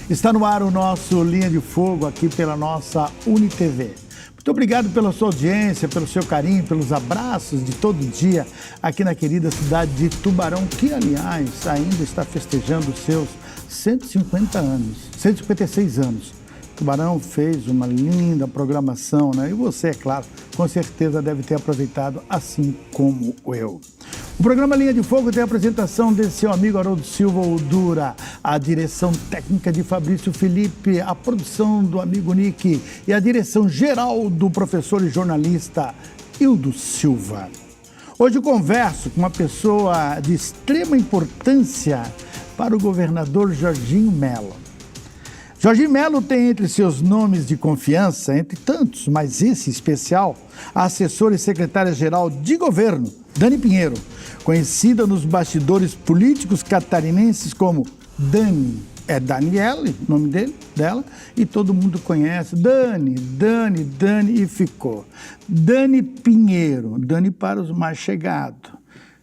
Está no ar o nosso Linha de Fogo aqui pela nossa UniTV. Muito obrigado pela sua audiência, pelo seu carinho, pelos abraços de todo dia aqui na querida cidade de Tubarão, que, aliás, ainda está festejando os seus 156 anos. Tubarão fez uma linda programação, né? E você, é claro, com certeza deve ter aproveitado assim como eu. O programa Linha de Fogo tem a apresentação desse seu amigo Haroldo Silva, o Dura, a direção técnica de Fabrício Felipe, a produção do amigo Nick e a direção geral do professor e jornalista Hildo Silva. Hoje eu converso com uma pessoa de extrema importância para o governador Jorginho Melo. Jorginho Melo tem entre seus nomes de confiança, entre tantos, mas esse especial, a assessora e secretária-geral de governo, Dani Pinheiro, conhecida nos bastidores políticos catarinenses como Dani. É Daniele, nome dela, e todo mundo conhece. Dani, e ficou. Dani Pinheiro, Dani para os mais chegados.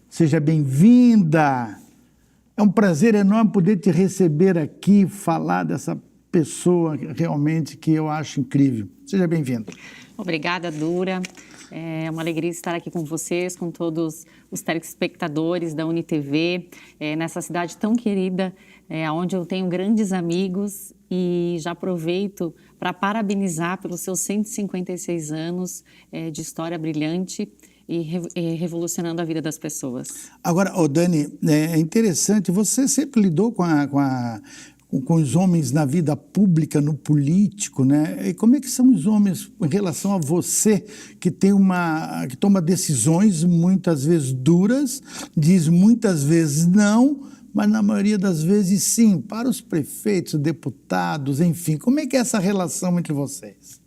Seja bem-vinda. É um prazer enorme poder te receber aqui, falar dessa pessoa realmente que eu acho incrível. Seja bem-vindo. Obrigada, Dura. É uma alegria estar aqui com vocês, com todos os telespectadores da UniTV, nessa cidade tão querida, onde eu tenho grandes amigos, e já aproveito para parabenizar pelos seus 156 anos de história brilhante e revolucionando a vida das pessoas. Agora, Dani, é interessante, você sempre lidou com os homens na vida pública, no político, né? E como é que são os homens em relação a você, que toma decisões muitas vezes duras, diz muitas vezes não, mas na maioria das vezes sim, para os prefeitos, deputados, enfim. Como é que é essa relação entre vocês?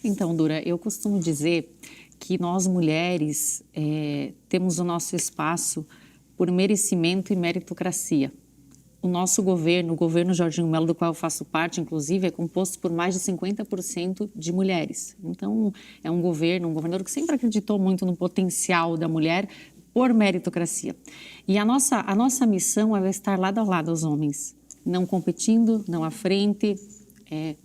Então, Dura, eu costumo dizer que nós mulheres temos o nosso espaço por merecimento e meritocracia. O nosso governo, o governo Jorginho Melo, do qual eu faço parte, inclusive, é composto por mais de 50% de mulheres. Então, é um governador que sempre acreditou muito no potencial da mulher por meritocracia. E a nossa missão é estar lado a lado aos homens, não competindo, não à frente,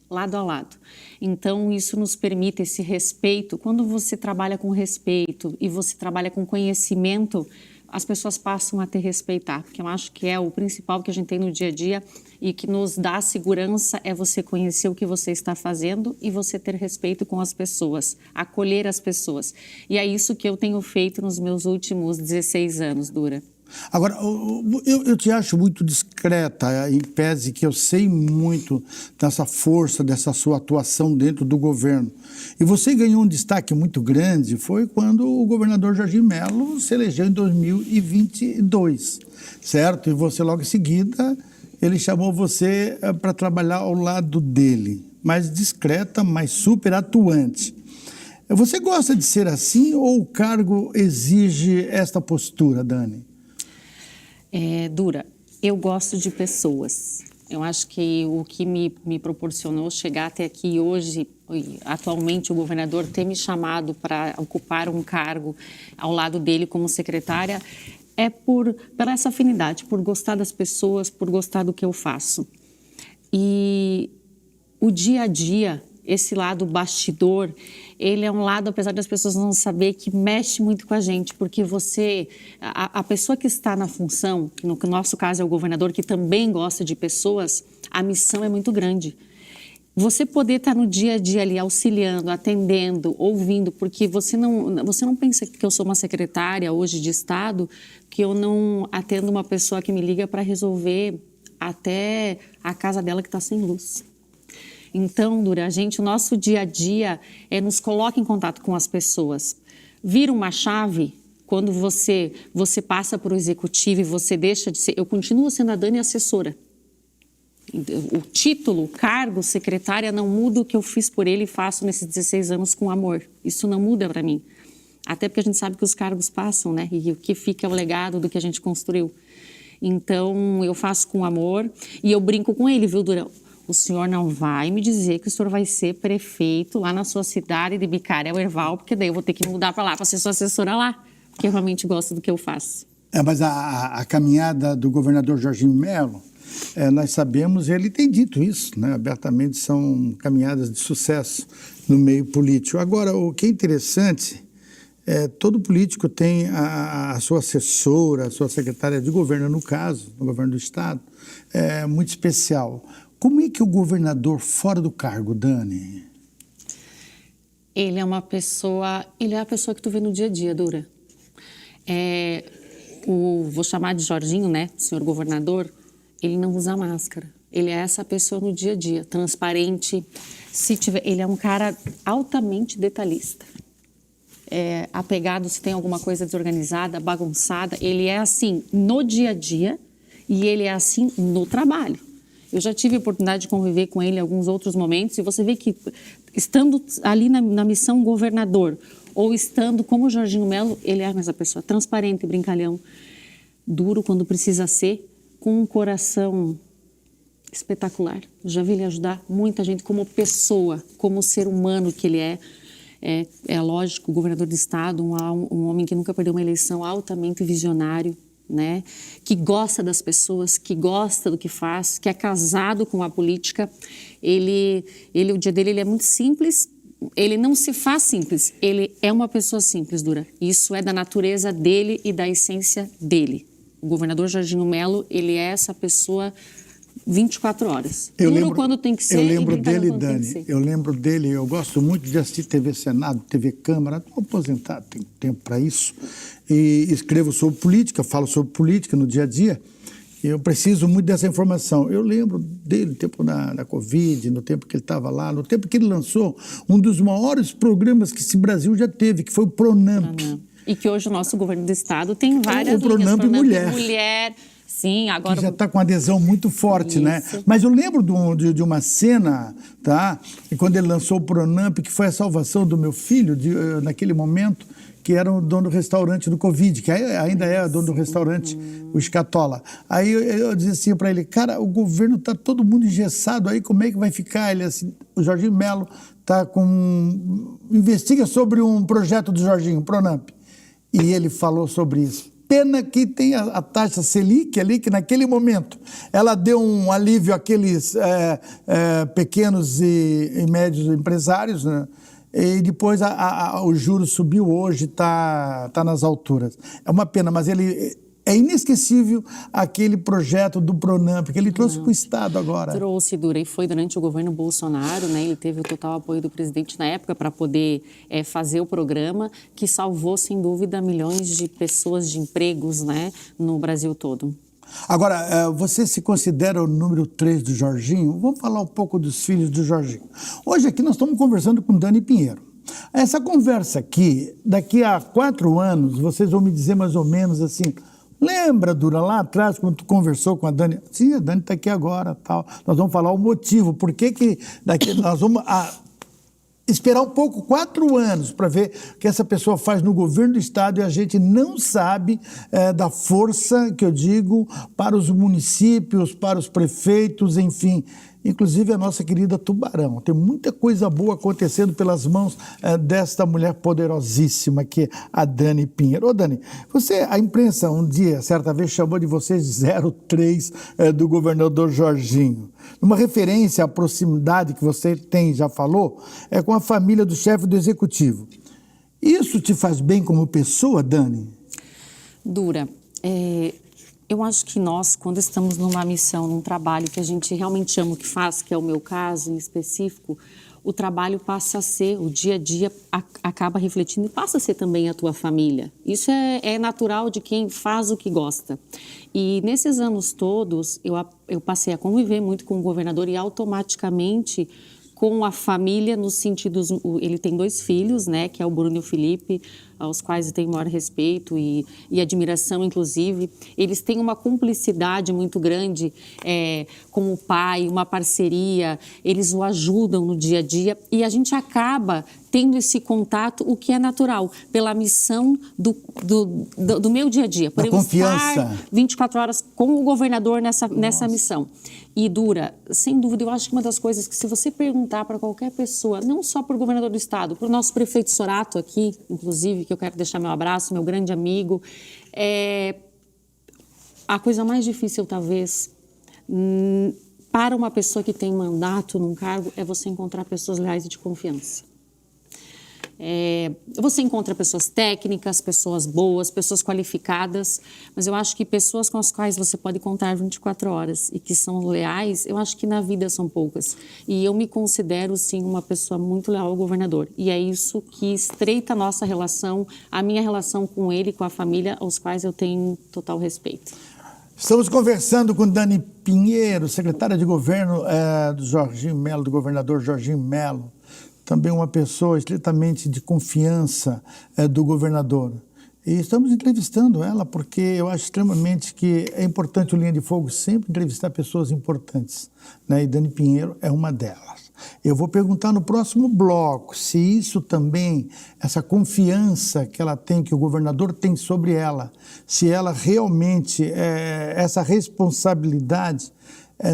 lado a lado. Então, isso nos permite esse respeito. Quando você trabalha com respeito e você trabalha com conhecimento, as pessoas passam a te respeitar, porque eu acho que é o principal que a gente tem no dia a dia e que nos dá segurança é você conhecer o que você está fazendo e você ter respeito com as pessoas, acolher as pessoas. E é isso que eu tenho feito nos meus últimos 16 anos, Dura. Agora, eu te acho muito discreta, em pese que eu sei muito dessa força, dessa sua atuação dentro do governo. E você ganhou um destaque muito grande, foi quando o governador Jorginho Melo se elegeu em 2022, certo? E você, logo em seguida, ele chamou você para trabalhar ao lado dele, mais discreta, mas super atuante. Você gosta de ser assim ou o cargo exige esta postura, Dani? Dura, eu gosto de pessoas. Eu acho que o que me proporcionou chegar até aqui hoje, atualmente o governador ter me chamado para ocupar um cargo ao lado dele como secretária, é pela essa afinidade, por gostar das pessoas, por gostar do que eu faço. E o dia a dia, esse lado bastidor, ele é um lado, apesar das pessoas não saber, que mexe muito com a gente, porque a pessoa que está na função, que no nosso caso é o governador, que também gosta de pessoas, a missão é muito grande. Você poder estar no dia a dia ali auxiliando, atendendo, ouvindo, porque você não pensa que eu sou uma secretária hoje de Estado, que eu não atendo uma pessoa que me liga para resolver até a casa dela que está sem luz. Então, Dura, o nosso dia a dia nos coloca em contato com as pessoas. Vira uma chave quando você passa para o executivo e você deixa de ser... Eu continuo sendo a Dani assessora. O título, o cargo, secretária, não muda o que eu fiz por ele e faço nesses 16 anos com amor. Isso não muda para mim. Até porque a gente sabe que os cargos passam, né? E o que fica é o legado do que a gente construiu. Então, eu faço com amor e eu brinco com ele, viu, Dura? O senhor não vai me dizer que o senhor vai ser prefeito lá na sua cidade de Bicarel, Erval, porque daí eu vou ter que mudar para lá, para ser sua assessora lá, porque eu realmente gosto do que eu faço. Mas a caminhada do governador Jorginho Melo nós sabemos, ele tem dito isso, né, abertamente, são caminhadas de sucesso no meio político. Agora, o que é interessante, todo político tem a sua assessora, a sua secretária de governo, no caso, no governo do Estado, muito especial. Como é que o governador fora do cargo, Dani? Ele é a pessoa que tu vê no dia a dia, Dura. Vou chamar de Jorginho, né, senhor governador, ele não usa máscara. Ele é essa pessoa no dia a dia, transparente. Ele é um cara altamente detalhista. Apegado se tem alguma coisa desorganizada, bagunçada. Ele é assim no dia a dia e ele é assim no trabalho. Eu já tive a oportunidade de conviver com ele em alguns outros momentos e você vê que, estando ali na missão governador ou estando como Jorginho Melo, ele é essa pessoa transparente, brincalhão, duro quando precisa ser, com um coração espetacular. Eu já vi ele ajudar muita gente como pessoa, como ser humano que ele é. É lógico, governador do estado, um homem que nunca perdeu uma eleição, altamente visionário, né? Que gosta das pessoas, que gosta do que faz, que é casado com a política. O dia dele ele é muito simples, ele não se faz simples, ele é uma pessoa simples, Dura. Isso é da natureza dele e da essência dele. O governador Jorginho Melo, ele é essa pessoa 24 horas. Quando tem que ser. Eu lembro dele, Dani, eu gosto muito de assistir TV Senado, TV Câmara, estou aposentado, tenho tempo para isso, e escrevo sobre política, falo sobre política no dia a dia, eu preciso muito dessa informação. Eu lembro dele no tempo da Covid, no tempo que ele estava lá, no tempo que ele lançou um dos maiores programas que esse Brasil já teve, que foi o Pronamp. E que hoje o nosso governo do estado tem várias linhas. O Pronamp Mulher. Sim, agora... Que já está com adesão muito forte, né? Mas eu lembro de uma cena, tá? E quando ele lançou o Pronamp, que foi a salvação do meu filho, naquele momento, que era o dono do restaurante do Covid, que ainda é o dono do restaurante, o Escatola. Aí eu dizia assim para ele, cara, o governo está todo mundo engessado aí, como é que vai ficar? Ele assim, o Jorginho Melo investiga sobre um projeto do Jorginho, Pronamp. E ele falou sobre isso. Pena que tem a taxa Selic ali, que naquele momento ela deu um alívio àqueles pequenos e médios empresários, né? E depois o juro subiu, hoje está nas alturas. É uma pena, mas é inesquecível aquele projeto do Pronamp, que ele trouxe para o Estado agora. Trouxe, Dura, e foi durante o governo Bolsonaro, né? Ele teve o total apoio do presidente na época para poder fazer o programa, que salvou, sem dúvida, milhões de pessoas, de empregos, né, no Brasil todo. Agora, você se considera o número 3 do Jorginho? Vamos falar um pouco dos filhos do Jorginho. Hoje aqui nós estamos conversando com Dani Pinheiro. Essa conversa aqui, daqui a 4 anos, vocês vão me dizer mais ou menos assim... Lembra, Dura, lá atrás, quando tu conversou com a Dani? Sim, a Dani está aqui agora, tal. Nós vamos falar o motivo, por que daqui nós vamos esperar um pouco, 4 anos, para ver o que essa pessoa faz no governo do Estado e a gente não sabe da força, que eu digo, para os municípios, para os prefeitos, enfim... Inclusive a nossa querida Tubarão. Tem muita coisa boa acontecendo pelas mãos desta mulher poderosíssima que é a Dani Pinheiro. Ô Dani, a imprensa um dia, certa vez, chamou de vocês de 03 do governador Jorginho. Uma referência à proximidade que você tem, já falou, com a família do chefe do executivo. Isso te faz bem como pessoa, Dani? Dura, eu acho que nós, quando estamos numa missão, num trabalho que a gente realmente ama o que faz, que é o meu caso em específico, o trabalho passa a ser, o dia a dia acaba refletindo e passa a ser também a tua família. Isso é natural de quem faz o que gosta. E nesses anos todos, eu passei a conviver muito com o governador e automaticamente com a família, nos sentidos... Ele tem 2 filhos, né, que é o Bruno e o Felipe, aos quais eu tenho maior respeito e admiração, inclusive. Eles têm uma cumplicidade muito grande com o pai, uma parceria, eles o ajudam no dia a dia e a gente acaba tendo esse contato, o que é natural, pela missão do meu dia a dia. Por eu estar 24 horas com o governador nessa missão. E Dura, sem dúvida, eu acho que uma das coisas que se você perguntar para qualquer pessoa, não só para o governador do estado, para o nosso prefeito Sorato aqui, inclusive, que eu quero deixar meu abraço, meu grande amigo, a coisa mais difícil, talvez, Para uma pessoa que tem mandato num cargo, é você encontrar pessoas leais e de confiança. Você encontra pessoas técnicas, pessoas boas, pessoas qualificadas, mas eu acho que pessoas com as quais você pode contar 24 horas e que são leais, eu acho que na vida são poucas. E eu me considero, sim, uma pessoa muito leal ao governador. E é isso que estreita a nossa relação, a minha relação com ele, com a família, aos quais eu tenho total respeito. Estamos conversando com Dani Pinheiro, secretária de governo do Jorginho Melo, do governador Jorginho Melo. Também uma pessoa estritamente de confiança do governador. E estamos entrevistando ela porque eu acho extremamente que é importante o Linha de Fogo sempre entrevistar pessoas importantes, né? E Dani Pinheiro é uma delas. Eu vou perguntar no próximo bloco se isso também, essa confiança que ela tem, que o governador tem sobre ela, se ela realmente, essa responsabilidade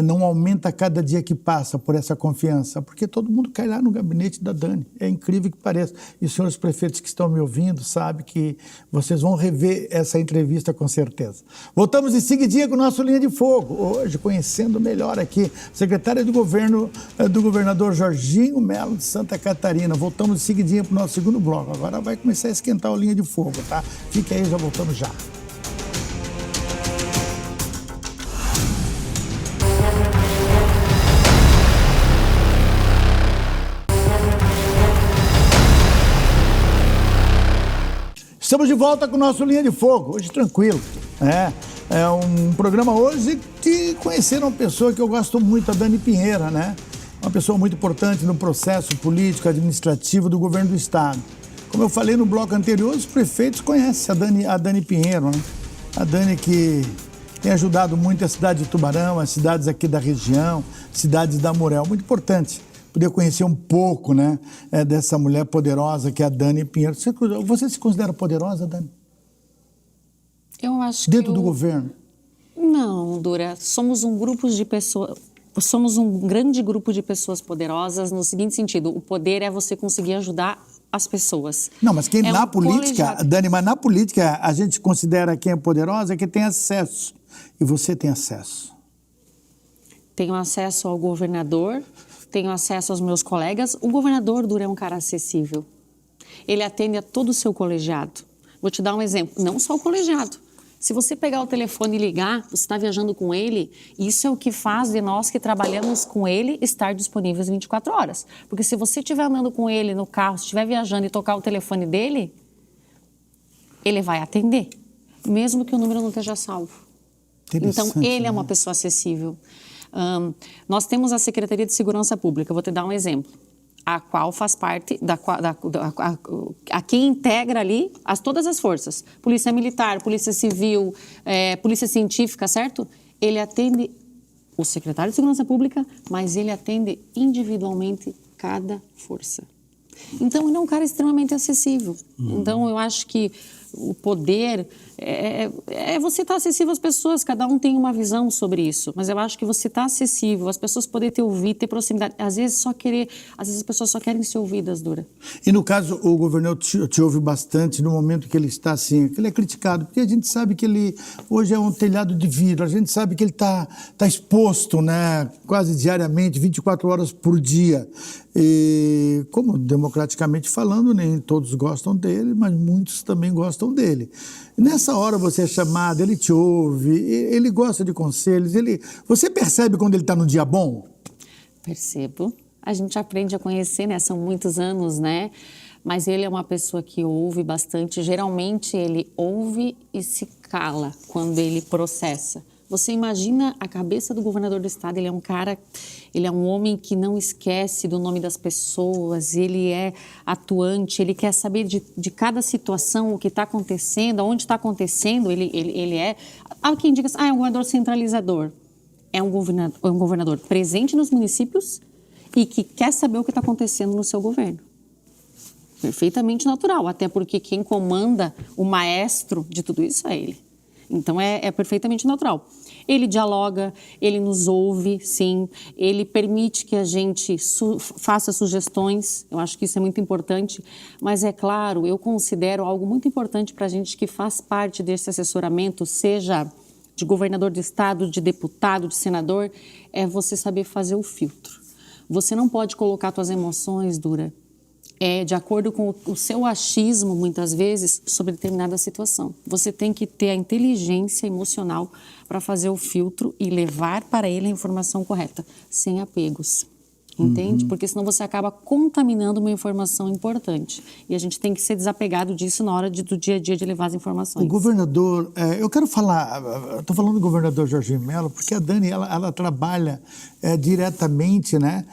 não aumenta a cada dia que passa por essa confiança, porque todo mundo cai lá no gabinete da Dani, é incrível que pareça. E os senhores prefeitos que estão me ouvindo sabem que vocês vão rever essa entrevista com certeza. Voltamos em seguidinha com o nosso Linha de Fogo, hoje conhecendo melhor aqui a secretária de governo do governador Jorginho Melo de Santa Catarina. Voltamos em seguidinha para o nosso segundo bloco, agora vai começar a esquentar o Linha de Fogo, tá? Fique aí, já voltamos já. Estamos de volta com o nosso Linha de Fogo, hoje tranquilo. É um programa hoje que conheceram uma pessoa que eu gosto muito, a Dani Pinheiro, né? Uma pessoa muito importante no processo político, administrativo do governo do estado. Como eu falei no bloco anterior, os prefeitos conhecem a Dani Pinheiro, né? A Dani que tem ajudado muito a cidade de Tubarão, as cidades aqui da região, cidades da Amurel, muito importante. Poder conhecer um pouco, né, dessa mulher poderosa que é a Dani Pinheiro. Você se considera poderosa, Dani? Eu acho Dentro do governo? Não, Dura. Somos um grupo de pessoas. Somos um grande grupo de pessoas poderosas no seguinte sentido: o poder é você conseguir ajudar as pessoas. Não, mas quem na política, Dani, mas na política a gente considera quem é poderosa que tem acesso. E você tem acesso? Tenho acesso ao governador. Tenho acesso aos meus colegas. O governador, Dura, é um cara acessível. Ele atende a todo o seu colegiado. Vou te dar um exemplo. Não só o colegiado. Se você pegar o telefone e ligar, você está viajando com ele, isso é o que faz de nós que trabalhamos com ele estar disponíveis 24 horas. Porque se você estiver andando com ele no carro, se estiver viajando e tocar o telefone dele, ele vai atender, mesmo que o número não esteja salvo. Então, ele é uma pessoa acessível. Nós temos a Secretaria de Segurança Pública, vou te dar um exemplo, a qual faz parte, a quem integra ali todas as forças, Polícia Militar, Polícia Civil, Polícia Científica, certo? Ele atende o secretário de Segurança Pública, mas ele atende individualmente cada força. Então, ele é um cara extremamente acessível. Então, eu acho que o poder é você estar acessível às pessoas, cada um tem uma visão sobre isso, mas eu acho que você está acessível, as pessoas poderem te ouvir, ter proximidade, às vezes as pessoas só querem ser ouvidas, Dura. E no caso, o governador te ouve bastante no momento que ele está assim, que ele é criticado, porque a gente sabe que ele hoje é um telhado de vidro, a gente sabe que ele está exposto, né, quase diariamente, 24 horas por dia. E, como democraticamente falando, nem todos gostam dele, mas muitos também gostam dele. Nessa hora você é chamado, ele te ouve, ele gosta de conselhos, você percebe quando ele está no dia bom? Percebo. A gente aprende a conhecer, né? São muitos anos, né? Mas ele é uma pessoa que ouve bastante. Geralmente ele ouve e se cala quando ele processa. Você imagina a cabeça do governador do estado, ele é um homem que não esquece do nome das pessoas, ele é atuante, ele quer saber de cada situação, o que está acontecendo, onde está acontecendo, ele é... Há quem diga assim, é um governador centralizador. É um governador presente nos municípios e que quer saber o que está acontecendo no seu governo. Perfeitamente natural, até porque quem comanda o maestro de tudo isso é ele. Então, é perfeitamente natural. Ele dialoga, ele nos ouve, sim, ele permite que a gente faça sugestões, eu acho que isso é muito importante, mas é claro, eu considero algo muito importante para a gente que faz parte desse assessoramento, seja de governador de estado, de deputado, de senador, é você saber fazer o filtro. Você não pode colocar suas emoções, Dura, de acordo com o seu achismo, muitas vezes, sobre determinada situação. Você tem que ter a inteligência emocional para fazer o filtro e levar para ele a informação correta, sem apegos. Entende? Porque senão você acaba contaminando uma informação importante. E a gente tem que ser desapegado disso na hora do dia a dia de levar as informações. O governador, eu quero falar, estou falando do governador Jorginho Melo, porque a Dani, ela trabalha diretamente, né?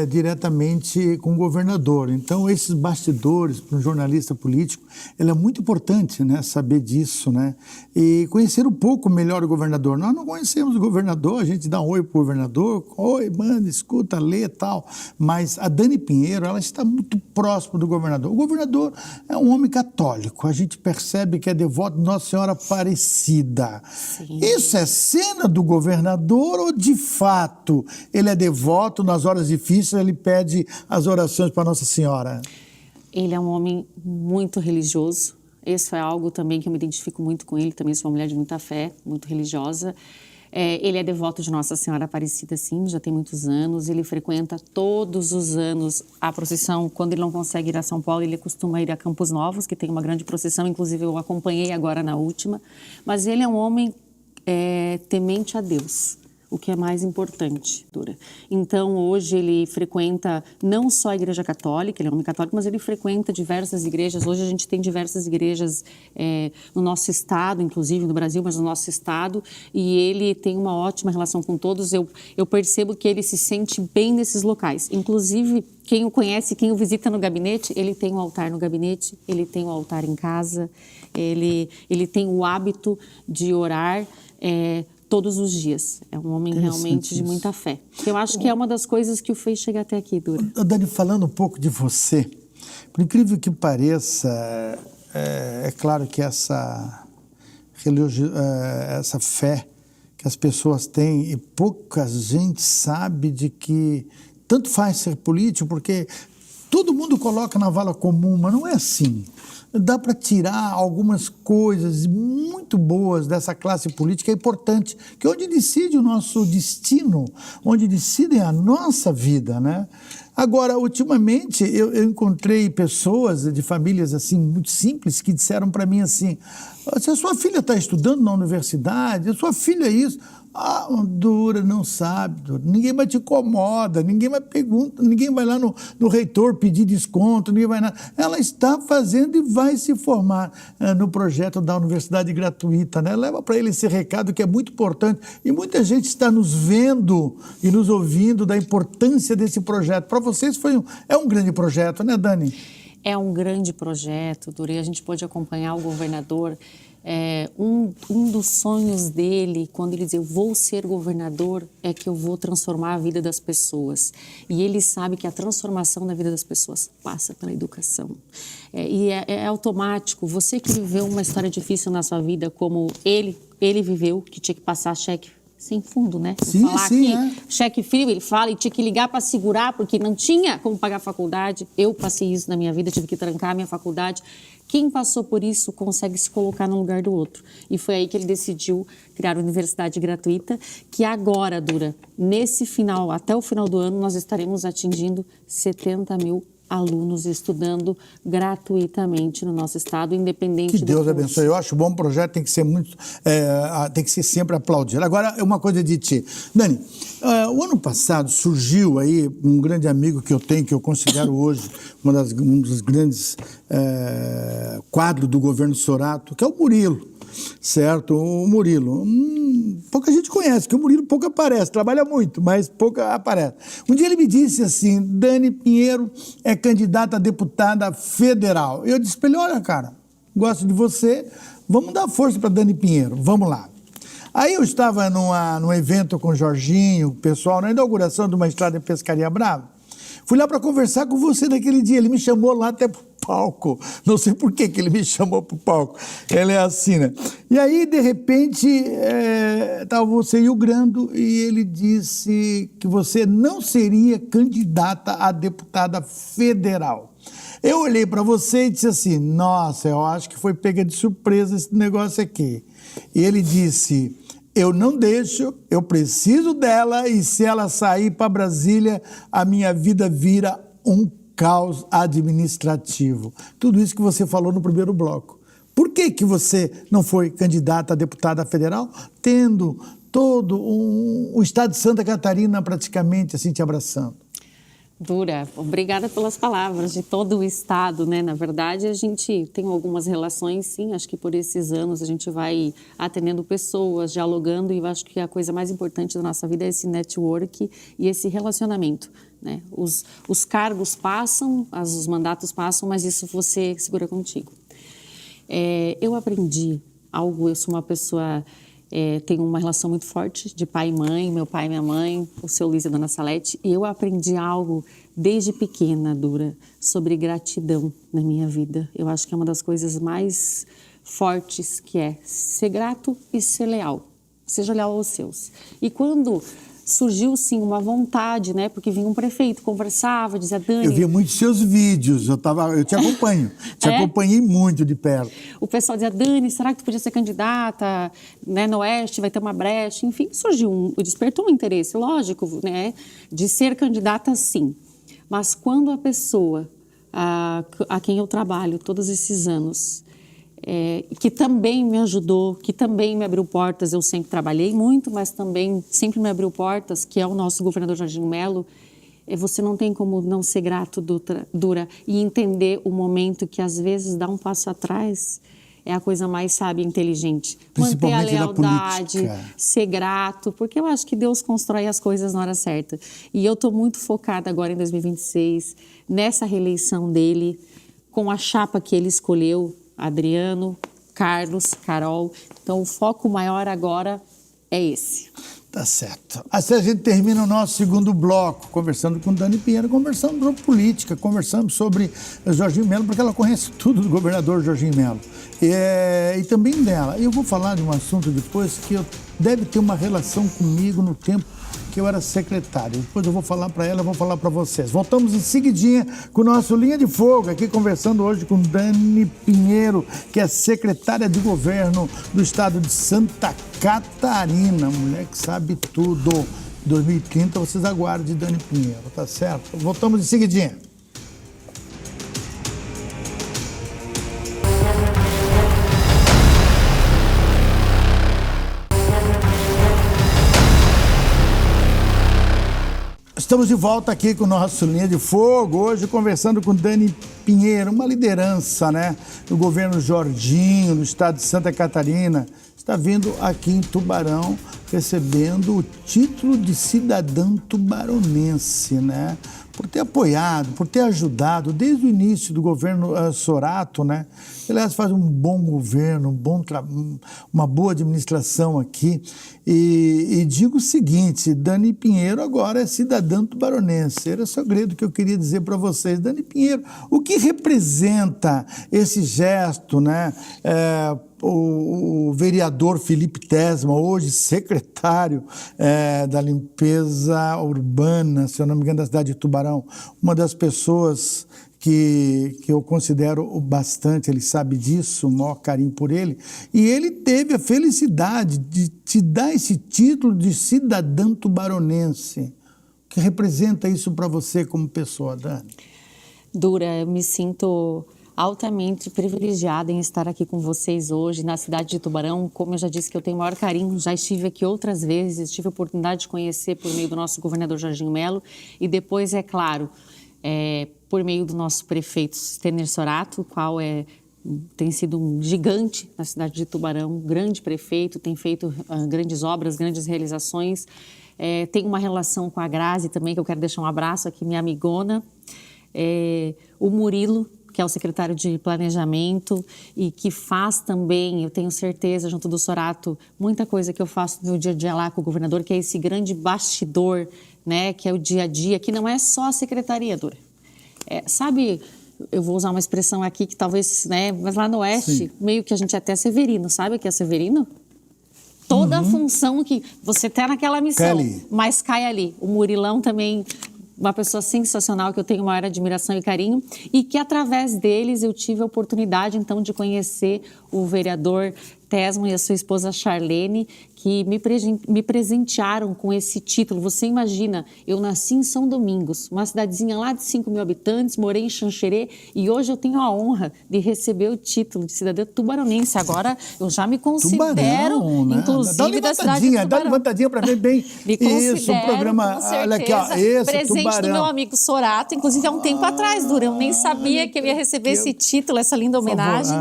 Diretamente com o governador. Então, esses bastidores, para um jornalista político, ele é muito importante, né, saber disso, né, e conhecer um pouco melhor o governador. Nós não conhecemos o governador, a gente dá um oi para o governador, oi, manda, escuta, lê e tal, mas a Dani Pinheiro, ela está muito próxima do governador. O governador é um homem católico, a gente percebe que é devoto de Nossa Senhora Aparecida. Sim. Isso é cena do governador ou, de fato, ele é devoto nas horas difíceis, ele pede as orações para Nossa Senhora? Ele é um homem muito religioso. Isso é algo também que eu me identifico muito com ele. Também sou uma mulher de muita fé, muito religiosa. Ele é devoto de Nossa Senhora Aparecida, sim, já tem muitos anos. Ele frequenta todos os anos a procissão. Quando ele não consegue ir a São Paulo, ele costuma ir a Campos Novos, que tem uma grande procissão. Inclusive, eu acompanhei agora na última. Mas ele é um homem temente a Deus, o que é mais importante, Dura. Então, hoje ele frequenta não só a Igreja Católica, ele é um homem católico, mas ele frequenta diversas igrejas. Hoje a gente tem diversas igrejas no nosso estado, inclusive no Brasil, mas no nosso estado, e ele tem uma ótima relação com todos. Eu percebo que ele se sente bem nesses locais. Inclusive, quem o conhece, quem o visita no gabinete, ele tem um altar no gabinete, ele tem um altar em casa, ele tem o hábito de orar todos os dias. É um homem realmente de muita fé. Eu acho que é uma das coisas que o fez chegar até aqui, Dura. Dani, falando um pouco de você, por incrível que pareça, é claro que essa fé que as pessoas têm, e pouca gente sabe de que tanto faz ser político, porque todo mundo coloca na vala comum, mas não é assim. Dá para tirar algumas coisas muito boas dessa classe política, é importante, que é onde decide o nosso destino, onde decidem a nossa vida, né? Agora, ultimamente, eu encontrei pessoas de famílias assim muito simples que disseram para mim assim: se a sua filha está estudando na universidade, a sua filha é isso. Ah, Dura, não sabe, Dura. Ninguém mais te incomoda, ninguém mais pergunta, ninguém vai lá no reitor pedir desconto, ninguém vai nada. Ela está fazendo e vai se formar no projeto da universidade gratuita, né? Leva para ele esse recado que é muito importante, e muita gente está nos vendo e nos ouvindo da importância desse projeto. Para vocês é um grande projeto, né, Dani? É um grande projeto, Dura, e a gente pôde acompanhar o governador. Um dos sonhos dele, quando ele diz eu vou ser governador, é que eu vou transformar a vida das pessoas. E ele sabe que a transformação da vida das pessoas passa pela educação. E é automático. Você que viveu uma história difícil na sua vida, como ele viveu, que tinha que passar cheque sem fundo, né? Sim, cheque frio, ele fala, e tinha que ligar para segurar, porque não tinha como pagar a faculdade. Eu passei isso na minha vida, tive que trancar a minha faculdade. Quem passou por isso consegue se colocar no lugar do outro. E foi aí que ele decidiu criar a universidade gratuita, que agora, Dura, até o final do ano, nós estaremos atingindo 70 mil alunos estudando gratuitamente no nosso estado, independente do curso. Que Deus abençoe. Eu acho bom projeto, tem que ser tem que ser sempre aplaudido. Agora, uma coisa de ti. Dani, o ano passado surgiu aí um grande amigo que eu tenho, que eu considero hoje um dos grandes quadros do governo Sorato, que é o Murilo. Certo? O Murilo. Pouca gente conhece, que o Murilo pouco aparece, trabalha muito, mas pouco aparece. Um dia ele me disse assim: Dani Pinheiro é candidata a deputada federal. Eu disse para ele: olha, cara, gosto de você, vamos dar força para Dani Pinheiro, vamos lá. Aí eu estava num evento com o Jorginho, o pessoal, na inauguração de uma estrada em Pescaria Brava. Fui lá para conversar com você naquele dia, ele me chamou lá até pro palco, não sei por que ele me chamou pro palco, ele é assim, né? E aí, de repente, estava você e o Grando, e ele disse que você não seria candidata a deputada federal. Eu olhei para você e disse assim: nossa, eu acho que foi pega de surpresa esse negócio aqui. E ele disse: Eu não deixo, eu preciso dela e se ela sair para Brasília, a minha vida vira um caos administrativo. Tudo isso que você falou no primeiro bloco. Por que você não foi candidata a deputada federal, tendo todo o estado de Santa Catarina praticamente assim te abraçando? Dura, obrigada pelas palavras de todo o estado, né? Na verdade, a gente tem algumas relações, sim, acho que por esses anos a gente vai atendendo pessoas, dialogando, e eu acho que a coisa mais importante da nossa vida é esse network e esse relacionamento, né? Os cargos passam, os mandatos passam, mas isso você segura contigo. Eu aprendi algo, eu sou uma pessoa... tenho uma relação muito forte de pai e mãe, meu pai e minha mãe, o seu Luiz e a dona Salete, e eu aprendi algo desde pequena, Dura, sobre gratidão na minha vida. Eu acho que é uma das coisas mais fortes, que é ser grato e ser leal. Seja leal aos seus. E quando surgiu, sim, uma vontade, né? Porque vinha um prefeito, conversava, dizia, Dani... Eu via muitos seus vídeos, eu te acompanho, te acompanhei muito de perto. O pessoal dizia, Dani, será que tu podia ser candidata, né, no Oeste, vai ter uma brecha? Enfim, despertou um interesse, lógico, né, de ser candidata, sim. Mas quando a pessoa a quem eu trabalho todos esses anos... que também me ajudou, que também me abriu portas, eu sempre trabalhei muito, mas também sempre me abriu portas, que é o nosso governador Jorginho Melo, você não tem como não ser grato, Dura, e entender o momento que às vezes dar um passo atrás é a coisa mais sábia e inteligente. Manter a lealdade, ser grato, porque eu acho que Deus constrói as coisas na hora certa. E eu estou muito focada agora em 2026, nessa reeleição dele, com a chapa que ele escolheu, Adriano, Carlos, Carol. Então, o foco maior agora é esse. Tá certo. Assim a gente termina o nosso segundo bloco, conversando com Dani Pinheiro, conversando sobre política, conversando sobre Jorginho Melo, porque ela conhece tudo do governador Jorginho Melo. E também dela. Eu vou falar de um assunto depois que deve ter uma relação comigo no tempo que eu era secretário. Depois eu vou falar para ela, eu vou falar para vocês. Voltamos em seguidinha com o nosso Linha de Fogo, aqui conversando hoje com Dani Pinheiro, que é secretária de governo do estado de Santa Catarina. Mulher que sabe tudo. 2030, vocês aguardem Dani Pinheiro, tá certo? Voltamos em seguidinha. Estamos de volta aqui com o nosso Linha de Fogo, hoje conversando com Dani Pinheiro, uma liderança, né, do governo Jorginho, no estado de Santa Catarina. Está vindo aqui em Tubarão, recebendo o título de cidadã tubaronense, né? Por ter apoiado, por ter ajudado desde o início do governo Sorato, né? Ele, aliás, faz um bom governo, uma boa administração aqui. E digo o seguinte, Dani Pinheiro agora é cidadã tubaronense. Era o segredo que eu queria dizer para vocês. Dani Pinheiro, o que representa esse gesto, né? O vereador Felipe Tesma, hoje secretário da limpeza urbana, se eu não me engano, da cidade de Tubarão, uma das pessoas que eu considero bastante, ele sabe disso, o maior carinho por ele, e ele teve a felicidade de te dar esse título de cidadã tubaronense. O que representa isso para você como pessoa, Dani? Dura, eu me sinto altamente privilegiada em estar aqui com vocês hoje na cidade de Tubarão. Como eu já disse que eu tenho o maior carinho, já estive aqui outras vezes, tive a oportunidade de conhecer por meio do nosso governador Jorginho Melo e depois, é claro, por meio do nosso prefeito Stener Sorato, o qual tem sido um gigante na cidade de Tubarão, um grande prefeito, tem feito grandes obras, grandes realizações. Tem uma relação com a Grazi também, que eu quero deixar um abraço aqui, minha amigona. O Murilo, que é o secretário de Planejamento e que faz também, eu tenho certeza, junto do Sorato, muita coisa que eu faço no meu dia a dia lá com o governador, que é esse grande bastidor, né, que é o dia a dia, que não é só a secretaria, Dura. Sabe, eu vou usar uma expressão aqui que talvez, né, mas lá no Oeste, sim, meio que a gente até é Severino, sabe o que é Severino? Toda a função que você tem naquela missão, mas cai ali. O Murilão também, uma pessoa sensacional que eu tenho maior admiração e carinho e que através deles eu tive a oportunidade então de conhecer o vereador Tesman e a sua esposa Charlene, que me presentearam com esse título. Você imagina, eu nasci em São Domingos, uma cidadezinha lá de 5 mil habitantes, morei em Xanxerê e hoje eu tenho a honra de receber o título de cidadã tubaronense. Agora eu já me considero, Tubarão, né? inclusive, da cidade de Tubarão. Dá uma levantadinha para ver bem isso, o programa. Com certeza, olha aqui, ó, esse presente Tubarão. do meu amigo Sorato, inclusive há um tempo atrás, Dura. Eu nem sabia que eu ia receber esse título, essa linda homenagem.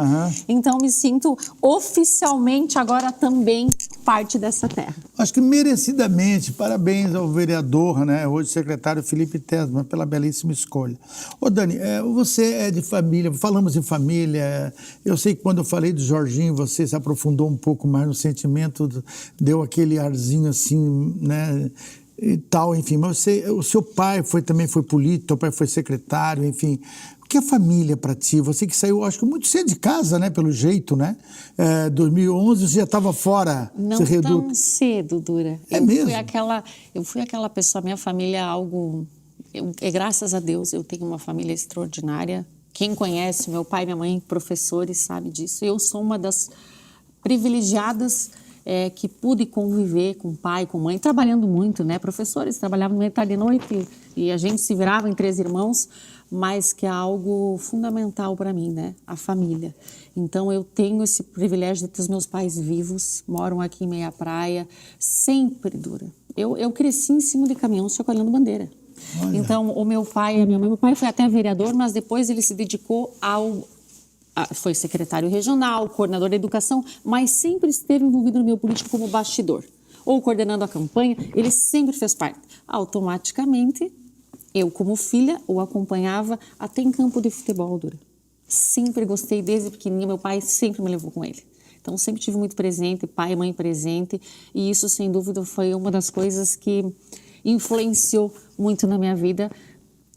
Então me sinto oficialmente agora também parte dessa terra. Acho que merecidamente, parabéns ao vereador, né, hoje secretário Felipe Tesman, pela belíssima escolha. Ô Dani, você é de família, falamos em família, eu sei que quando eu falei do Jorginho, você se aprofundou um pouco mais no sentimento, deu aquele arzinho assim, né, e tal, enfim, mas o seu pai também foi político, seu pai foi secretário, enfim. O que é família para ti? Você que saiu, acho que muito cedo de casa, né? Pelo jeito, né? 2011 você já estava fora. Não tão cedo, Dura. Mesmo? Eu fui aquela pessoa, minha família é algo... graças a Deus, eu tenho uma família extraordinária. Quem conhece, meu pai e minha mãe, professores, sabe disso. Eu sou uma das privilegiadas que pude conviver com pai, com mãe, trabalhando muito, né? Professores trabalhavam de tarde e noite e a gente se virava em 3 irmãos, mas que é algo fundamental para mim, né? A família. Então, eu tenho esse privilégio de ter os meus pais vivos, moram aqui em Meia Praia, sempre, Dura. Eu cresci em cima de caminhão chacoalhando bandeira. Olha. Então, o meu pai e a minha mãe, meu pai foi até vereador, mas depois ele se dedicou foi secretário regional, coordenador da educação, mas sempre esteve envolvido no meio político como bastidor, ou coordenando a campanha, ele sempre fez parte. Automaticamente, eu como filha o acompanhava até em campo de futebol, Dura. Sempre gostei, desde pequenininha, meu pai sempre me levou com ele. Então, sempre tive muito presente, pai e mãe presente, e isso, sem dúvida, foi uma das coisas que influenciou muito na minha vida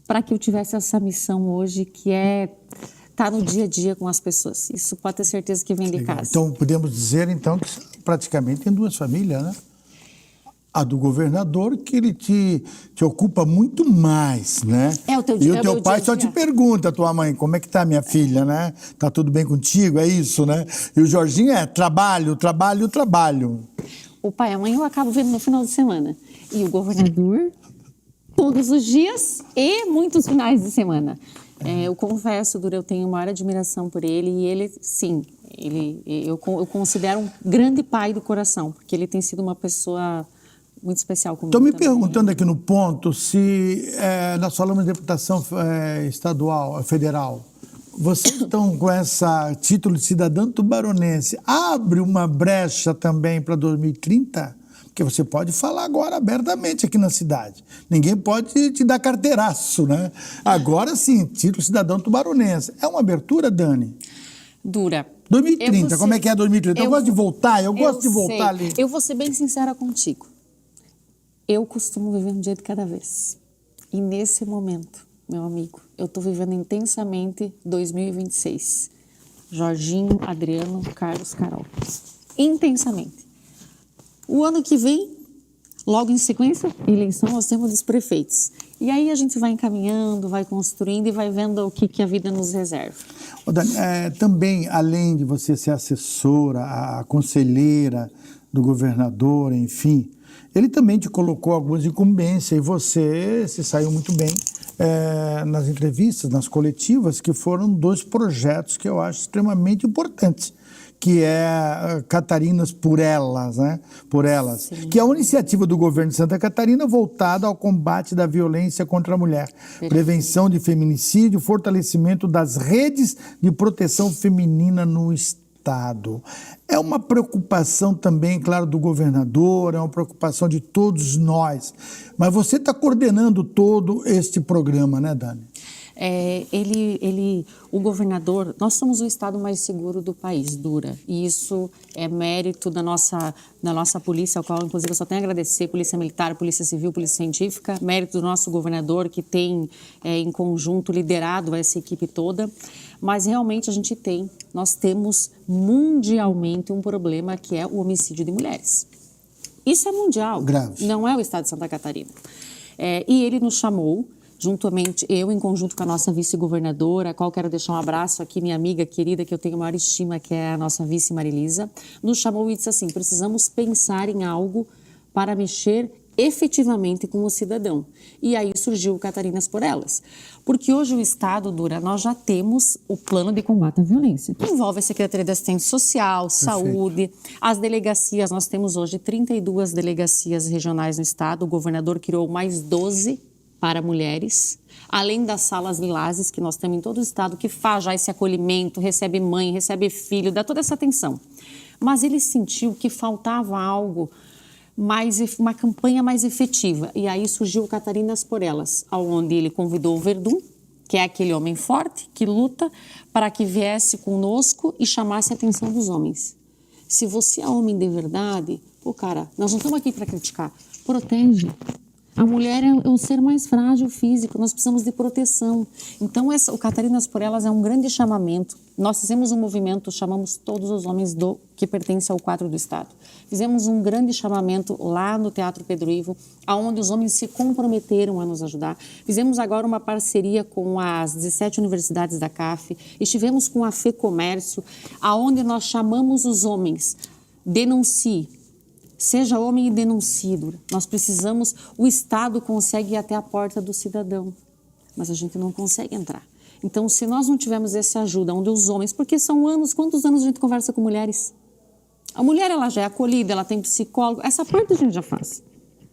para que eu tivesse essa missão hoje, que é estar no dia a dia com as pessoas. Isso pode ter certeza que vem de casa. Então, podemos dizer, então, que praticamente tem 2 famílias, né? A do governador, que ele te ocupa muito mais, né? O teu dia, e o teu pai só te pergunta, tua mãe, como é que tá, minha filha, né? Tá tudo bem contigo? É isso, né? E o Jorginho trabalho. O pai e a mãe eu acabo vendo no final de semana. E o governador, todos os dias e muitos finais de semana. Eu confesso, Dura, eu tenho maior admiração por ele e ele, sim, eu considero um grande pai do coração, porque ele tem sido uma pessoa muito especial comigo. Estou me perguntando aqui no ponto se nós falamos de deputação estadual, federal. Vocês estão com esse título de cidadã tubaronense. Abre uma brecha também para 2030? Porque você pode falar agora abertamente aqui na cidade. Ninguém pode te dar carteiraço, né? Agora sim, título cidadão tubaronense. É uma abertura, Dani? Dura. 2030, como é que é 2030? Eu gosto de voltar, eu gosto de voltar ali. Eu vou ser bem sincera contigo. Eu costumo viver um dia de cada vez. E nesse momento, meu amigo, eu estou vivendo intensamente 2026. Jorginho, Adriano, Carlos, Carol. Intensamente. O ano que vem, logo em sequência, eleição, nós temos os prefeitos. E aí a gente vai encaminhando, vai construindo e vai vendo o que a vida nos reserva. Dani, também, além de você ser assessora, a conselheira do governador, enfim, ele também te colocou algumas incumbências e você se saiu muito bem nas entrevistas, nas coletivas, que foram 2 projetos que eu acho extremamente importantes, que é Catarinas por Elas, né? Por Elas, sim, que é uma iniciativa do governo de Santa Catarina voltada ao combate da violência contra a mulher, perfeito, prevenção de feminicídio, fortalecimento das redes de proteção feminina no Estado. É uma preocupação também, claro, do governador, é uma preocupação de todos nós, mas você está coordenando todo este programa, né, Dani? O governador, nós somos o estado mais seguro do país, Dura, e isso é mérito da nossa polícia, ao qual, inclusive, eu só tenho a agradecer, Polícia Militar, Polícia Civil, Polícia Científica, mérito do nosso governador, que tem, em conjunto, liderado essa equipe toda, mas realmente nós temos mundialmente um problema que é o homicídio de mulheres. Isso é mundial, grave, não é o estado de Santa Catarina. E ele nos chamou, juntamente, eu em conjunto com a nossa vice-governadora, a qual quero deixar um abraço aqui, minha amiga querida, que eu tenho a maior estima, que é a nossa vice Marilisa, nos chamou e disse assim, precisamos pensar em algo para mexer efetivamente com o cidadão. E aí surgiu o Catarinas por Elas. Porque hoje o Estado, Dura, nós já temos o plano de combate à violência, que envolve a Secretaria de Assistência Social, Saúde, as delegacias. Nós temos hoje 32 delegacias regionais no Estado. O governador criou mais 12 para mulheres, além das salas lilazes que nós temos em todo o Estado, que faz já esse acolhimento, recebe mãe, recebe filho, dá toda essa atenção. Mas ele sentiu que faltava algo uma campanha mais efetiva. E aí surgiu o Catarinas por Elas, onde ele convidou o Verdun, que é aquele homem forte, que luta, para que viesse conosco e chamasse a atenção dos homens. Se você é homem de verdade, cara, nós não estamos aqui para criticar, protege. A mulher é o ser mais frágil físico, nós precisamos de proteção. Então, o Catarinas por Elas é um grande chamamento. Nós fizemos um movimento, chamamos todos os homens que pertencem ao quadro do Estado. Fizemos um grande chamamento lá no Teatro Pedro Ivo, onde os homens se comprometeram a nos ajudar. Fizemos agora uma parceria com as 17 universidades da CAF, estivemos com a FEComércio, onde nós chamamos os homens, denuncie. Seja homem e denuncie. Nós precisamos, o Estado consegue ir até a porta do cidadão, mas a gente não consegue entrar. Então, se nós não tivermos essa ajuda, onde os homens, porque são anos, quantos anos a gente conversa com mulheres? A mulher, ela já é acolhida, ela tem psicólogo, essa parte a gente já faz.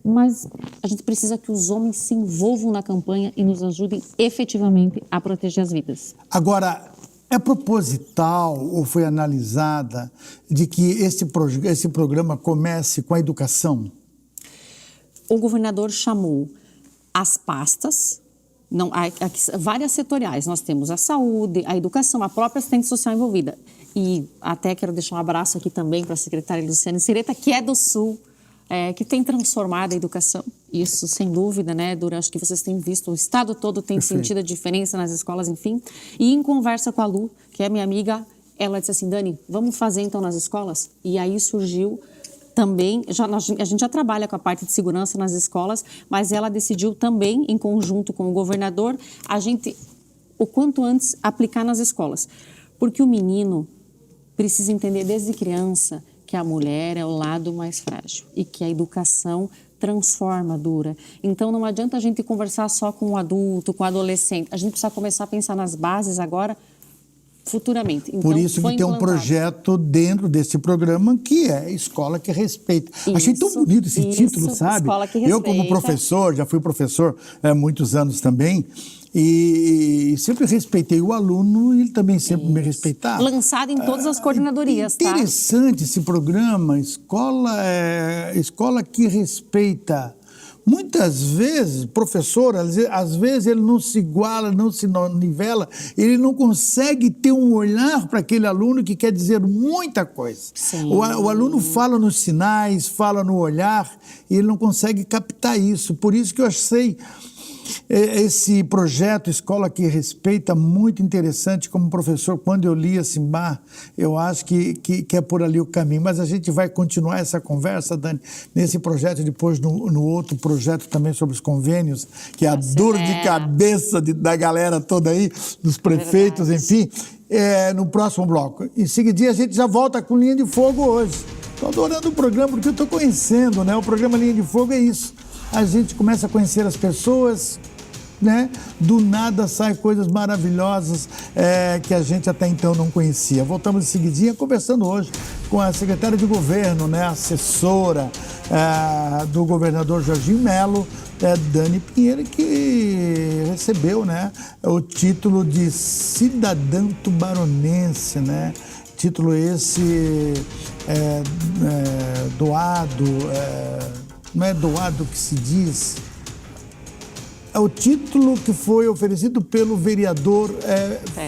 Mas a gente precisa que os homens se envolvam na campanha e nos ajudem efetivamente a proteger as vidas. Agora, é proposital ou foi analisada de que esse programa comece com a educação? O governador chamou as pastas, várias setoriais. Nós temos a saúde, a educação, a própria assistência social envolvida. E até quero deixar um abraço aqui também para a secretária Luciane Sireta, que é do Sul, que tem transformado a educação. Isso, sem dúvida, né, Dura? Acho que vocês têm visto, o Estado todo tem sentido a diferença nas escolas, enfim. E em conversa com a Lu, que é minha amiga, ela disse assim, Dani, vamos fazer então nas escolas? E aí surgiu também, a gente já trabalha com a parte de segurança nas escolas, mas ela decidiu também, em conjunto com o governador, a gente, o quanto antes, aplicar nas escolas. Porque o menino precisa entender desde criança que a mulher é o lado mais frágil e que a educação transforma, Dura. Então, não adianta a gente conversar só com o adulto, com o adolescente. A gente precisa começar a pensar nas bases agora, futuramente. Então, por isso que tem um projeto dentro desse programa que é Escola que Respeita. Achei tão bonito esse título, sabe? Escola que Respeita. Eu, como professor, já fui professor há muitos anos também, e sempre respeitei o aluno e ele também sempre me respeitava. Lançado em todas as coordenadorias, tá? Interessante esse programa, Escola que Respeita. Muitas vezes, professor, às vezes ele não se iguala, não se nivela, ele não consegue ter um olhar para aquele aluno que quer dizer muita coisa. O aluno fala nos sinais, fala no olhar, e ele não consegue captar isso. Por isso que eu achei esse projeto Escola que Respeita muito interessante. Como professor, quando eu li assim, eu acho que é por ali o caminho. Mas a gente vai continuar essa conversa, Dani, nesse projeto, depois no outro projeto também sobre os convênios, que é a dor de cabeça da galera toda aí, dos prefeitos, enfim, no próximo bloco. Em seguida, a gente já volta com Linha de Fogo hoje. Estou adorando o programa porque eu estou conhecendo, né? O programa Linha de Fogo é isso. A gente começa a conhecer as pessoas, né? Do nada saem coisas maravilhosas que a gente até então não conhecia. Voltamos em seguidinha conversando hoje com a secretária de governo, né? Assessora do governador Jorginho Melo, Dani Pinheiro, que recebeu, né, o título de cidadã tubaronense, né? Título esse doado... não é doado que se diz, é o título que foi oferecido pelo vereador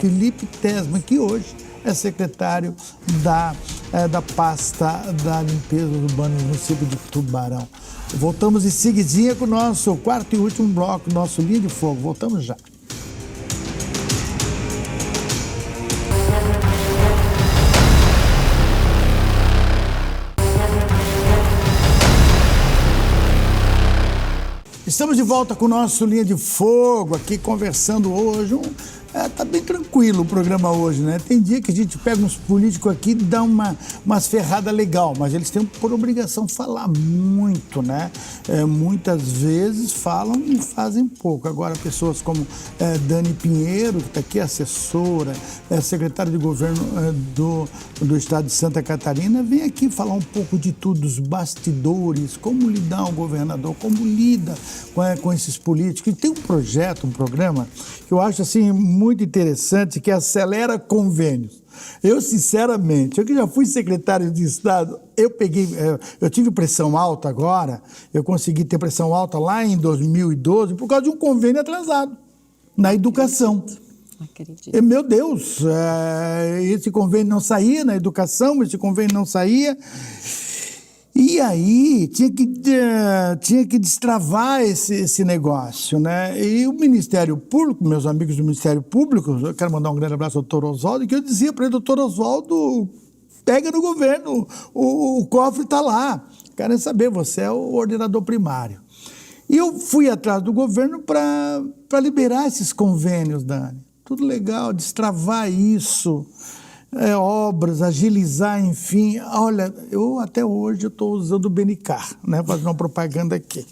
Felipe Tesman, que hoje é secretário da pasta da limpeza urbana no município de Tubarão. Voltamos em seguidinha com o nosso quarto e último bloco, nosso Linha de Fogo. Voltamos já. Estamos de volta com o nosso Linha de Fogo, aqui conversando hoje. Tá bem tranquilo o programa hoje, né? Tem dia que a gente pega uns políticos aqui e dá umas ferradas legal, mas eles têm por obrigação falar muito, né? Muitas vezes falam e fazem pouco. Agora, pessoas como Dani Pinheiro, que está aqui, assessora, secretária de governo do estado de Santa Catarina, vem aqui falar um pouco de tudo, dos bastidores, como lidar o governador, como lida com esses políticos. E tem um programa que eu acho assim muito interessante, que acelera convênios. Eu, sinceramente, eu que já fui secretário de Estado, eu tive pressão alta agora, eu consegui ter pressão alta lá em 2012 por causa de um convênio atrasado na educação. Acredito. Meu Deus, esse convênio não saía na educação, esse convênio não saía. E aí tinha que destravar esse negócio, né? E o Ministério Público, meus amigos do Ministério Público, eu quero mandar um grande abraço ao doutor Oswaldo, que eu dizia para ele, doutor Oswaldo, pega no governo, o cofre está lá. Querem saber, você é o ordenador primário. E eu fui atrás do governo para liberar esses convênios, Dani. Tudo legal, destravar isso. Obras, agilizar, enfim. Olha, eu até hoje estou usando o Benicar, né, fazendo uma propaganda aqui.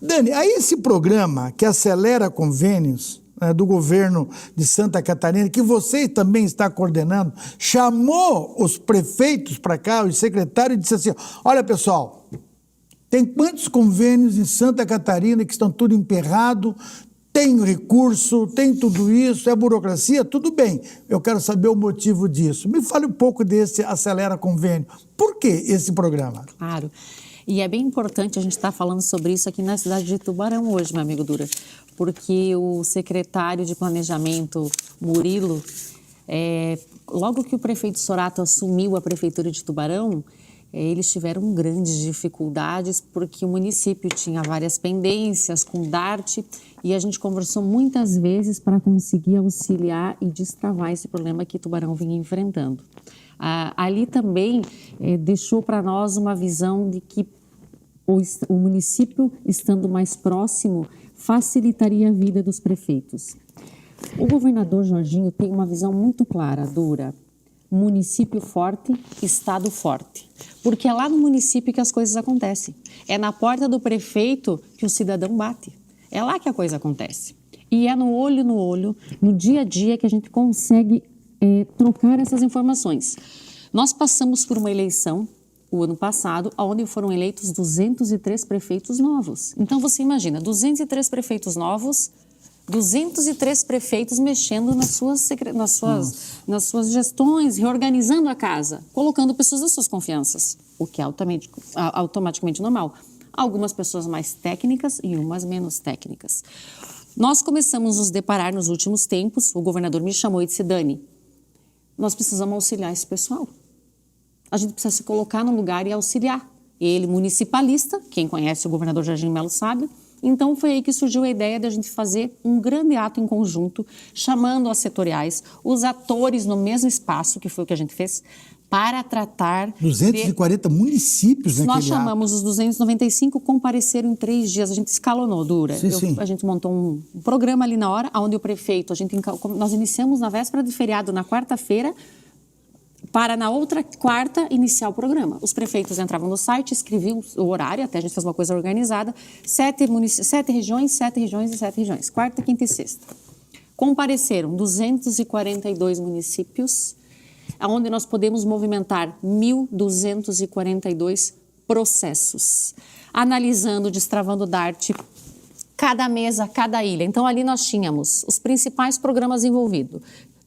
Dani, aí esse programa que acelera convênios do governo de Santa Catarina, que você também está coordenando, chamou os prefeitos para cá, os secretários, e disse assim, olha pessoal, tem quantos convênios em Santa Catarina que estão tudo emperrado, tem recurso, tem tudo isso, é burocracia, tudo bem. Eu quero saber o motivo disso. Me fale um pouco desse Acelera Convênio. Por que esse programa? Claro. E é bem importante a gente estar falando sobre isso aqui na cidade de Tubarão hoje, meu amigo Dura, porque o secretário de Planejamento, Murilo, logo que o prefeito Sorato assumiu a prefeitura de Tubarão, eles tiveram grandes dificuldades porque o município tinha várias pendências com o DART e a gente conversou muitas vezes para conseguir auxiliar e destravar esse problema que Tubarão vinha enfrentando. Ali também deixou para nós uma visão de que o município, estando mais próximo, facilitaria a vida dos prefeitos. O governador Jorginho tem uma visão muito clara, Dura. Município forte, estado forte. Porque é lá no município que as coisas acontecem. É na porta do prefeito que o cidadão bate. É lá que a coisa acontece. E é no olho, no dia a dia que a gente consegue trocar essas informações. Nós passamos por uma eleição, o ano passado, onde foram eleitos 203 prefeitos novos. Então você imagina, 203 prefeitos novos, 203 prefeitos mexendo nas suas gestões, reorganizando a casa, colocando pessoas das suas confianças, o que é automaticamente normal. Algumas pessoas mais técnicas e umas menos técnicas. Nós começamos a nos deparar nos últimos tempos, o governador me chamou e disse, Dani, nós precisamos auxiliar esse pessoal. A gente precisa se colocar no lugar e auxiliar. Ele, municipalista, quem conhece o governador Jorginho Melo sabe, então foi aí que surgiu a ideia de a gente fazer um grande ato em conjunto, chamando as setoriais, os atores no mesmo espaço, que foi o que a gente fez, para tratar... 240 municípios naquele Nós chamamos os 295, compareceram em 3 dias, a gente escalonou, Dura. Sim. A gente montou um programa ali na hora, onde o prefeito, nós iniciamos na véspera de feriado, na quarta-feira, para na outra quarta iniciar o programa. Os prefeitos entravam no site, escreviam o horário, até a gente fez uma coisa organizada, 7 regiões, 7 regiões e 7 regiões, quarta, quinta e sexta. Compareceram 242 municípios, onde nós podemos movimentar 1.242 processos, analisando, destravando o DART, cada mesa, cada ilha. Então ali nós tínhamos os principais programas envolvidos,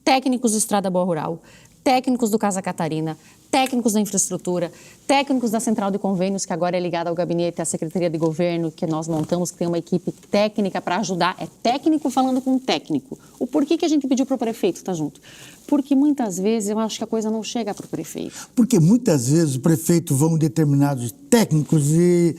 técnicos do Estrada Boa Rural, técnicos do Casa Catarina, técnicos da infraestrutura, técnicos da Central de Convênios, que agora é ligada ao gabinete, à Secretaria de Governo, que nós montamos, que tem uma equipe técnica para ajudar. É técnico falando com técnico. O porquê que a gente pediu para o prefeito estar junto? Porque muitas vezes eu acho que a coisa não chega para o prefeito. Porque muitas vezes o prefeito vão determinados técnicos e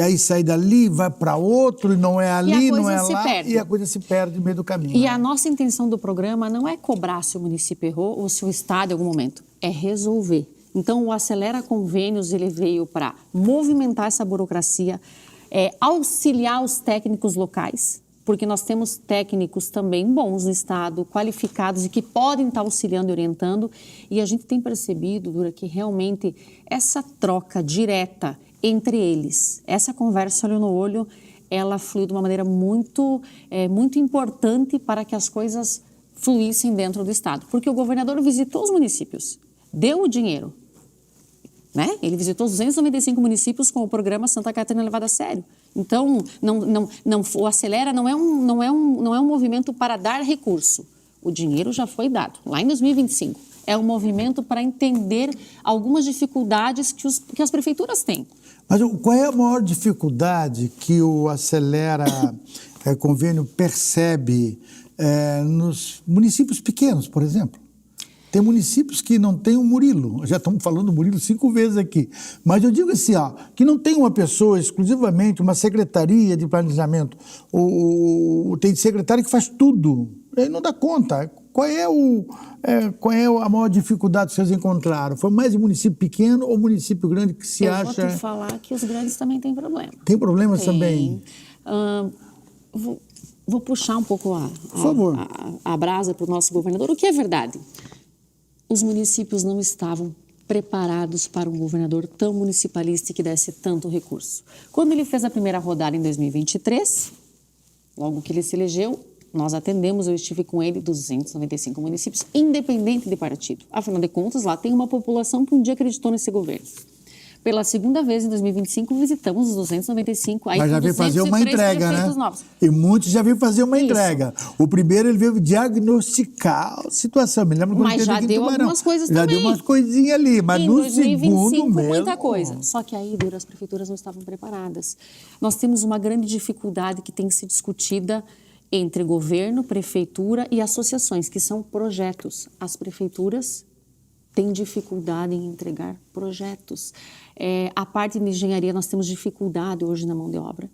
aí sai dali, vai para outro, e não é ali, não é lá, e a coisa se perde no meio do caminho. E a nossa intenção do programa não é cobrar se o município errou ou se o Estado em algum momento, é resolver. Então, o Acelera Convênios, ele veio para movimentar essa burocracia, auxiliar os técnicos locais, porque nós temos técnicos também bons no Estado, qualificados e que podem estar auxiliando e orientando, e a gente tem percebido, Dura, que realmente essa troca direta entre eles, essa conversa olho no olho, ela flui de uma maneira muito importante para que as coisas fluíssem dentro do Estado. Porque o governador visitou os municípios, deu o dinheiro, né? Ele visitou 295 municípios com o programa Santa Catarina levado a sério. Então, o Acelera não é um movimento para dar recurso. O dinheiro já foi dado, lá em 2025. É um movimento para entender algumas dificuldades que as prefeituras têm. Mas qual é a maior dificuldade que o Acelera Convênio percebe nos municípios pequenos, por exemplo? Tem municípios que não tem um Murilo, já estamos falando do Murilo 5 vezes aqui, mas eu digo assim, que não tem uma pessoa exclusivamente, uma secretaria de planejamento, tem secretário que faz tudo, ele não dá conta. Qual é a maior dificuldade que vocês encontraram? Foi mais em município pequeno ou município grande que se acha... Eu vou te falar que os grandes também têm problema. Tem problemas também? Vou puxar um pouco a brasa para o nosso governador, o que é verdade. Os municípios não estavam preparados para um governador tão municipalista que desse tanto recurso. Quando ele fez a primeira rodada em 2023, logo que ele se elegeu, nós atendemos, eu estive com ele, 295 municípios, independente de partido. Afinal de contas, lá tem uma população que um dia acreditou nesse governo. Pela segunda vez, em 2025, visitamos os 295. Mas já veio fazer uma entrega, né? Novos. E muitos já veio fazer uma entrega. O primeiro, ele veio diagnosticar a situação. Me lembro quando mas já deu algumas coisas já também. Já deu umas coisinhas ali, mas em no 2025, segundo mesmo... muita coisa. Só que aí, Dura, as prefeituras não estavam preparadas. Nós temos uma grande dificuldade que tem que ser discutida entre governo, prefeitura e associações, que são projetos. As prefeituras têm dificuldade em entregar projetos. A parte de engenharia, nós temos dificuldade hoje na mão de obra.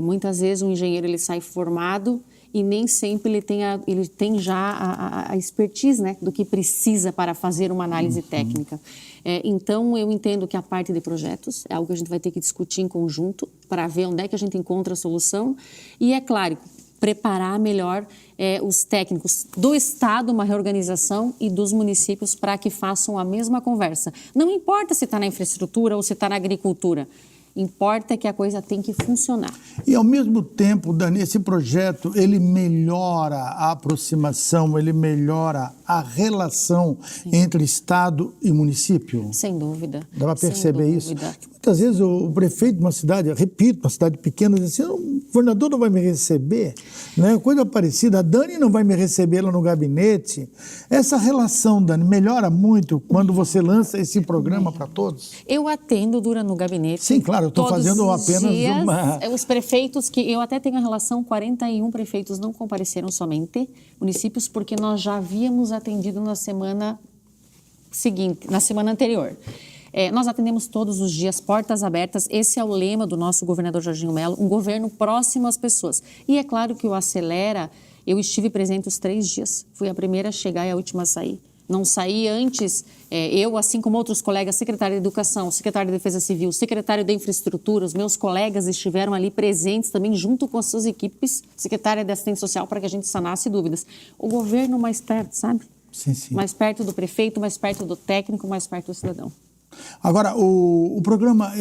Muitas vezes o engenheiro ele sai formado e nem sempre ele tem já a expertise, né, do que precisa para fazer uma análise técnica. Então, eu entendo que a parte de projetos é algo que a gente vai ter que discutir em conjunto para ver onde é que a gente encontra a solução. E, é claro, preparar melhor os técnicos do Estado, uma reorganização, e dos municípios para que façam a mesma conversa. Não importa se está na infraestrutura ou se está na agricultura, importa que a coisa tem que funcionar. E, ao mesmo tempo, Dani, esse projeto, ele melhora a aproximação, ele melhora a relação entre Estado e município? Sem dúvida. Dá para perceber isso? Muitas vezes o prefeito de uma cidade, repito, uma cidade pequena, diz assim, o governador não vai me receber, né? Coisa parecida, a Dani não vai me receber lá no gabinete. Essa relação, Dani, melhora muito quando você lança esse programa para todos? Eu atendo, Dura, no gabinete. Sim, claro, eu estou fazendo apenas dias, uma... Os prefeitos, que eu até tenho a relação, 41 prefeitos não compareceram somente, municípios, porque nós já havíamos atendido na semana seguinte, na semana anterior. Nós atendemos todos os dias, portas abertas. Esse é o lema do nosso governador Jorginho Mello, um governo próximo às pessoas. E é claro que o Acelera, eu estive presente os 3 dias. Fui a primeira a chegar e a última a sair. Não saí antes, eu, assim como outros colegas, secretário de Educação, secretário de Defesa Civil, secretário de Infraestrutura, os meus colegas estiveram ali presentes também junto com as suas equipes, secretária de Assistência Social, para que a gente sanasse dúvidas. O governo mais perto, sabe? Sim, sim. Mais perto do prefeito, mais perto do técnico, mais perto do cidadão. Agora, o programa,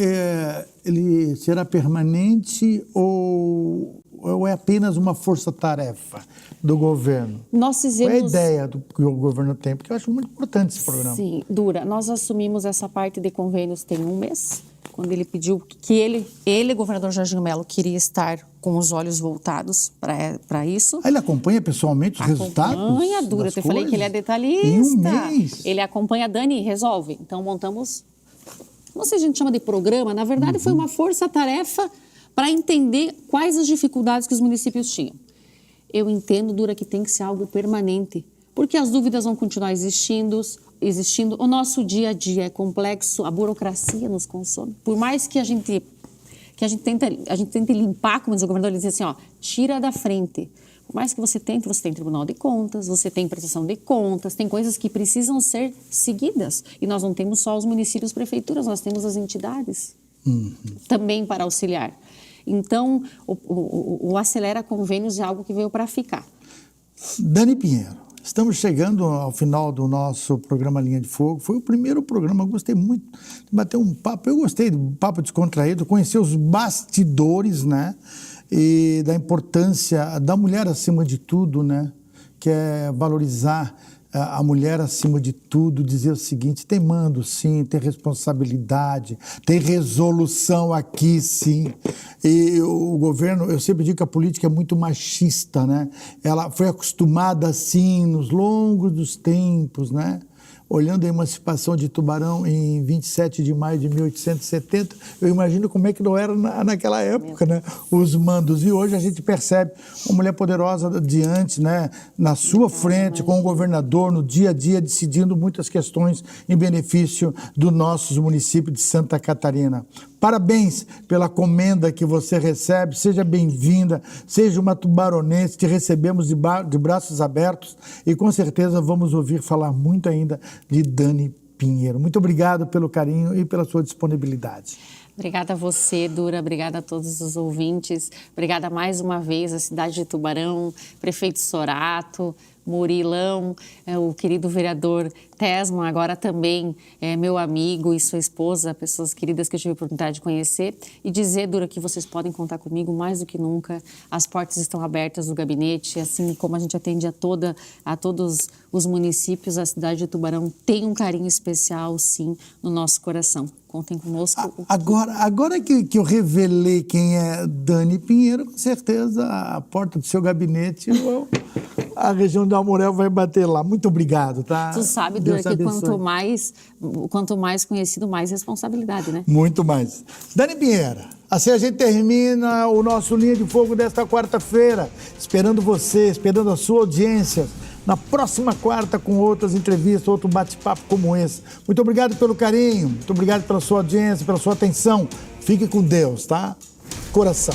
ele será permanente ou é apenas uma força-tarefa do governo? Nós fizemos... Qual é a ideia que o governo tem? Porque eu acho muito importante esse programa. Sim, Dura. Nós assumimos essa parte de convênios tem 1 mês, quando ele pediu que ele, governador Jorginho Mello, queria estar com os olhos voltados para isso. Ele acompanha pessoalmente os resultados? Acompanha, Dura. Eu falei que ele é detalhista. Em 1 mês? Ele acompanha a Dani e resolve. Então, montamos, não sei se a gente chama de programa, na verdade foi uma força-tarefa para entender quais as dificuldades que os municípios tinham. Eu entendo, Dura, que tem que ser algo permanente, porque as dúvidas vão continuar existindo, o nosso dia a dia é complexo, a burocracia nos consome. Por mais que a gente tente limpar, como diz o governador, ele diz assim, tira da frente. Por mais que você tem Tribunal de Contas, você tem prestação de contas, tem coisas que precisam ser seguidas. E nós não temos só os municípios, prefeituras, nós temos as entidades também para auxiliar. Então, o Acelera Convênios é algo que veio para ficar. Dani Pinheiro, estamos chegando ao final do nosso programa Linha de Fogo. Foi o primeiro programa, eu gostei muito de bater um papo. Eu gostei do papo descontraído, conhecer os bastidores, né? E da importância da mulher acima de tudo, né? Que é valorizar a mulher acima de tudo, dizer o seguinte: tem mando sim, tem responsabilidade, tem resolução aqui sim. E o governo, eu sempre digo que a política é muito machista, né? Ela foi acostumada assim nos longos dos tempos, né? Olhando a emancipação de Tubarão em 27 de maio de 1870, eu imagino como é que não era naquela época, né? Os mandos. E hoje a gente percebe uma mulher poderosa diante, né? Na sua frente, com o governador, no dia a dia, decidindo muitas questões em benefício dos nossos municípios de Santa Catarina. Parabéns pela comenda que você recebe, seja bem-vinda, seja uma tubaronense, te recebemos de braços abertos e com certeza vamos ouvir falar muito ainda de Dani Pinheiro. Muito obrigado pelo carinho e pela sua disponibilidade. Obrigada a você, Dura, obrigada a todos os ouvintes, obrigada mais uma vez à cidade de Tubarão, prefeito Sorato, Murilão, o querido vereador Tesman, agora também meu amigo e sua esposa, pessoas queridas que eu tive a oportunidade de conhecer, e dizer, Dura, que vocês podem contar comigo mais do que nunca. As portas estão abertas do gabinete, assim como a gente atende a todos os municípios, a cidade de Tubarão tem um carinho especial, sim, no nosso coração. Contem conosco. Agora que eu revelei quem é Dani Pinheiro, com certeza a porta do seu gabinete, a região do Amorel vai bater lá. Muito obrigado, tá? Tu sabe, Dura, que quanto mais conhecido, mais responsabilidade, né? Muito mais. Dani Pinheiro, assim a gente termina o nosso Linha de Fogo desta quarta-feira, esperando você, esperando a sua audiência. Na próxima quarta, com outras entrevistas, outro bate-papo como esse. Muito obrigado pelo carinho, muito obrigado pela sua audiência, pela sua atenção. Fique com Deus, tá? Coração.